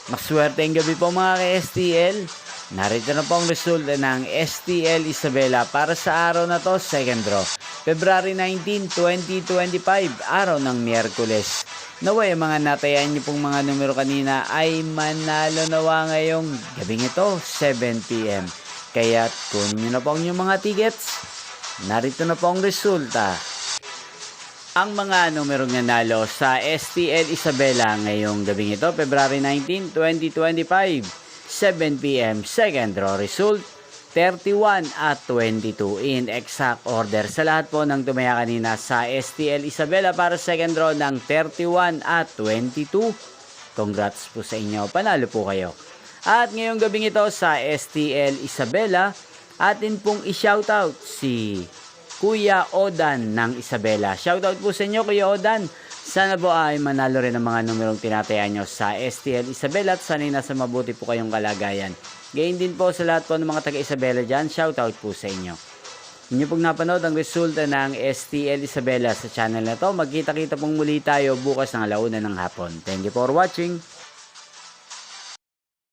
Maswerteng gabi po mga ka-STL. Narito na po ang resulta ng STL Isabela para sa araw na to, second draw. February 19, 2025, araw ng Miyerkules. Naway ang mga natayan niyo pong mga numero kanina ay manalo nawa ngayong gabing ito, 7 p.m. Kaya kunin niyo na po ang inyong mga tickets. Narito na po ang resulta. Ang mga numerong nanalo sa STL Isabela ngayong gabing ito, February 19, 2025, 7 p.m. Second draw result, 31 at 22 in exact order. Sa lahat po ng tumaya kanina sa STL Isabela para second draw ng 31 at 22. Congrats po sa inyo, panalo po kayo. At ngayong gabing ito sa STL Isabela, atin pong i-shoutout si Kuya Odan ng Isabela. Shoutout po sa inyo, Kuya Odan. Sana po ay manalo rin ang mga numerong tinatayan nyo sa STL Isabela at sanay nasa mabuti po kayong kalagayan. Gayon din po sa lahat po ng mga taga-Isabela dyan. Shoutout po sa inyo. Inyo pong napanood ang resulta ng STL Isabela sa channel na to. Magkita-kita pong muli tayo bukas ng 1:00 ng hapon. Thank you for watching.